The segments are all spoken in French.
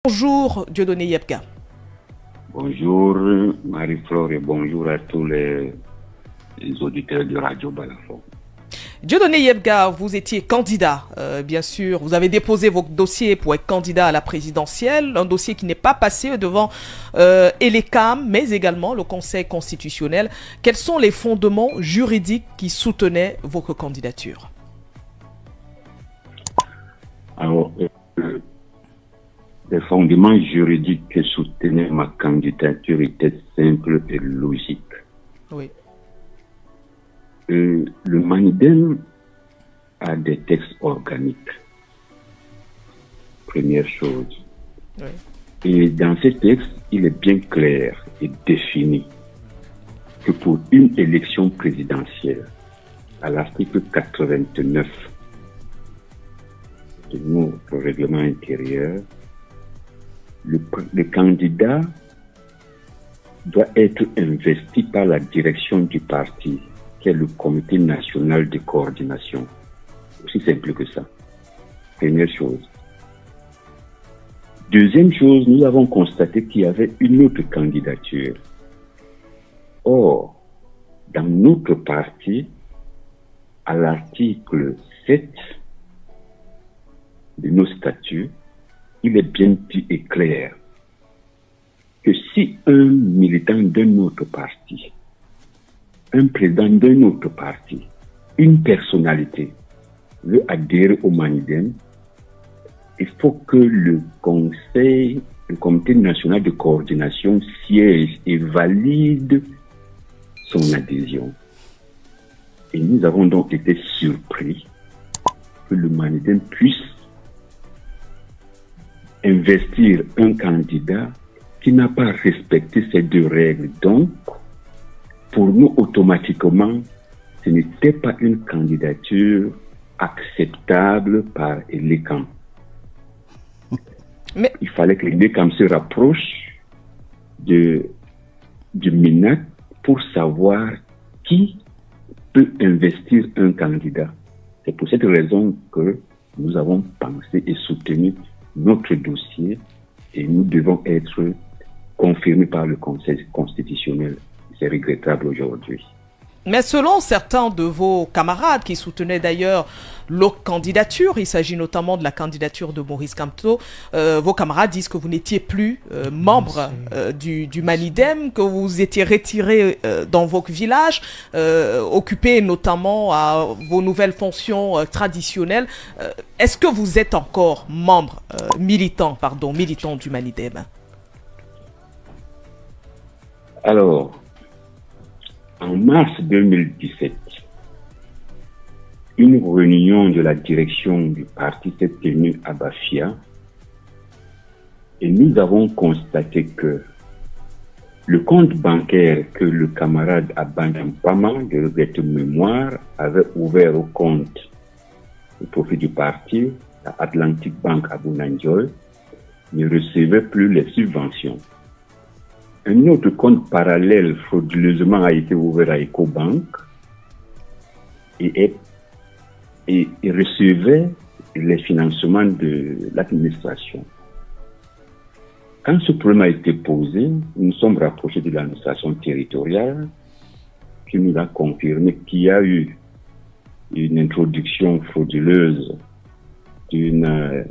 Bonjour Dieudonné Yebga. Bonjour Marie-Flore et bonjour à tous les auditeurs de Radio Balafon. Dieudonné Yebga, vous étiez candidat, bien sûr. Vous avez déposé votre dossier pour être candidat à la présidentielle, un dossier qui n'est pas passé devant ELECAM, mais également le Conseil constitutionnel. Quels sont les fondements juridiques qui soutenaient votre candidature? Alors, les fondements juridiques qui soutenaient ma candidature étaient simples et logiques. Oui. Le Manidem a des textes organiques. Première chose. Oui. Et dans ces textes, il est bien clair et défini que pour une élection présidentielle, à l'article 89 de notre règlement intérieur, le candidat doit être investi par la direction du parti, qui est le Comité national de coordination. Aussi simple que ça. Première chose. Deuxième chose, nous avons constaté qu'il y avait une autre candidature. Or, dans notre parti, à l'article 7 de nos statuts, il est bien dit et clair que si un militant d'un autre parti, un président d'un autre parti, une personnalité veut adhérer au Manidem, il faut que le Comité national de coordination siège et valide son adhésion. Et nous avons donc été surpris que le Manidem puisse investir un candidat qui n'a pas respecté ces deux règles. Donc, pour nous, automatiquement, ce n'était pas une candidature acceptable par ELECAM. Mais il fallait que l'ELECAM se rapproche du MINAC pour savoir qui peut investir un candidat. C'est pour cette raison que nous avons pensé et soutenu notre dossier et nous devons être confirmés par le Conseil constitutionnel. C'est regrettable aujourd'hui. Mais selon certains de vos camarades qui soutenaient d'ailleurs l'autre candidature, il s'agit notamment de la candidature de Maurice Kamto, vos camarades disent que vous n'étiez plus membre du Manidem, que vous étiez retiré dans votre village, occupé notamment à vos nouvelles fonctions traditionnelles. Est-ce que vous êtes encore membre, militant du Manidem? Alors, en mars 2017, une réunion de la direction du parti s'est tenue à Bafia et nous avons constaté que le compte bancaire que le camarade Abandam Pama de Regret Mémoire avait ouvert au compte au profit du parti, la Atlantic Bank à Bounandiol, ne recevait plus les subventions. Un autre compte parallèle frauduleusement a été ouvert à EcoBank et recevait les financements de l'administration. Quand ce problème a été posé, nous nous sommes rapprochés de l'administration territoriale qui nous a confirmé qu'il y a eu une introduction frauduleuse d'une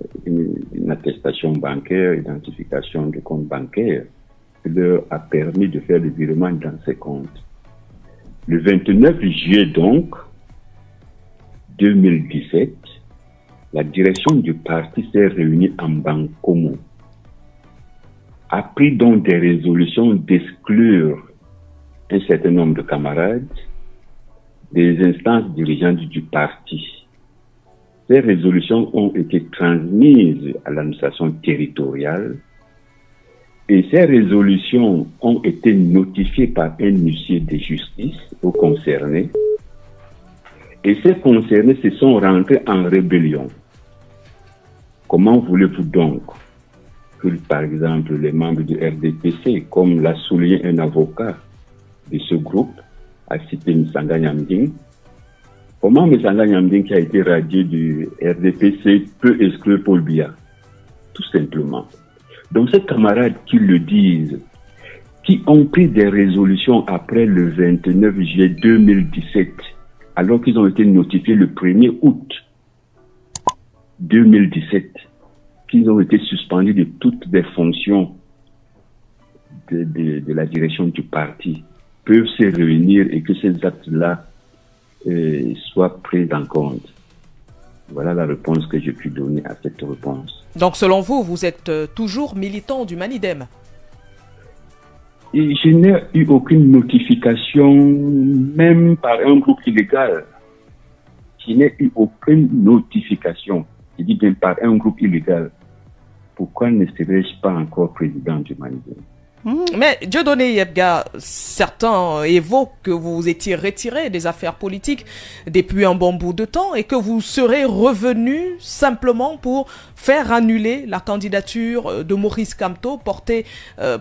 attestation bancaire, identification de compte bancaire, qui leur a permis de faire le virement dans ces comptes. Le 29 juillet donc, 2017, la direction du parti s'est réunie en Bancomo, a pris donc des résolutions d'exclure un certain nombre de camarades des instances dirigeantes du parti. Ces résolutions ont été transmises à l'administration territoriale et ces résolutions ont été notifiées par un huissier de justice aux concernés. Et ces concernés se sont rentrés en rébellion. Comment voulez-vous donc que, par exemple, les membres du RDPC, comme l'a souligné un avocat de ce groupe, a cité Misanga Nyamding, comment Misanga Nyamding, qui a été radié du RDPC, peut exclure Paul Biya? Tout simplement. Donc ces camarades qui le disent, qui ont pris des résolutions après le 29 juillet 2017, alors qu'ils ont été notifiés le 1er août 2017, qu'ils ont été suspendus de toutes les fonctions de la direction du parti, peuvent se réunir et que ces actes-là soient pris en compte. Voilà la réponse que je puis donner à cette réponse. Donc selon vous, vous êtes toujours militant du Manidem? Et je n'ai eu aucune notification, même par un groupe illégal. Je n'ai eu aucune notification, je dis bien par un groupe illégal. Pourquoi ne serais-je pas encore président du Manidem? Mais Dieudonné Yebga, certains évoquent que vous étiez retiré des affaires politiques depuis un bon bout de temps et que vous serez revenu simplement pour faire annuler la candidature de Maurice Kamto portée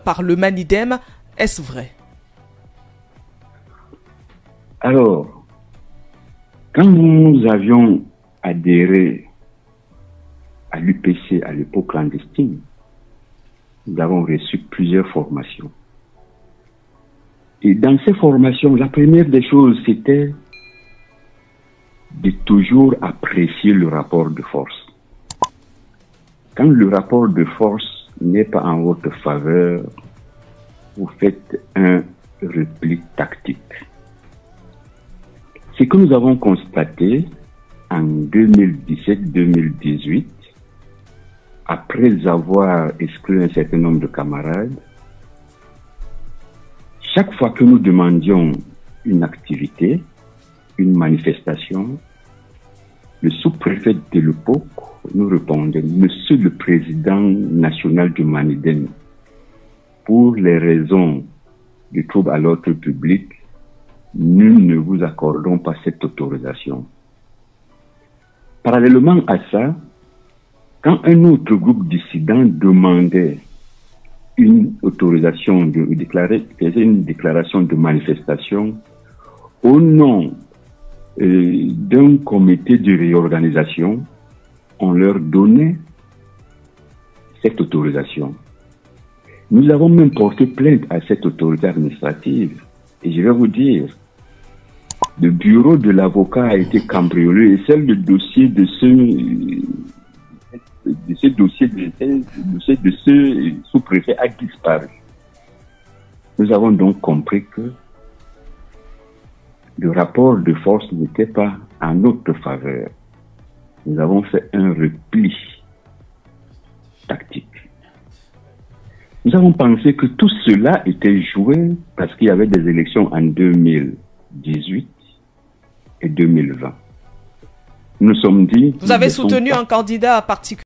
par le Manidem. Est-ce vrai? Alors, quand nous avions adhéré à l'UPC à l'époque clandestine, nous avons reçu plusieurs formations. Et dans ces formations, la première des choses, c'était de toujours apprécier le rapport de force. Quand le rapport de force n'est pas en votre faveur, vous faites un repli tactique. Ce que nous avons constaté en 2017-2018, après avoir exclu un certain nombre de camarades, chaque fois que nous demandions une activité, une manifestation, le sous-préfet de l'époque nous répondait: Monsieur le Président national du Manidem, pour les raisons de troubles à l'ordre public, nous ne vous accordons pas cette autorisation. Parallèlement à ça, quand un autre groupe dissident demandait une autorisation de déclarer, faisait une déclaration de manifestation au nom d'un comité de réorganisation, on leur donnait cette autorisation. Nous avons même porté plainte à cette autorité administrative. Et je vais vous dire, le bureau de l'avocat a été cambriolé et celle de dossier de ce sous-préfet a disparu. Nous avons donc compris que le rapport de force n'était pas en notre faveur. Nous avons fait un repli tactique. Nous avons pensé que tout cela était joué parce qu'il y avait des élections en 2018 et 2020. Nous nous sommes dit... Vous avez soutenu un candidat particulier?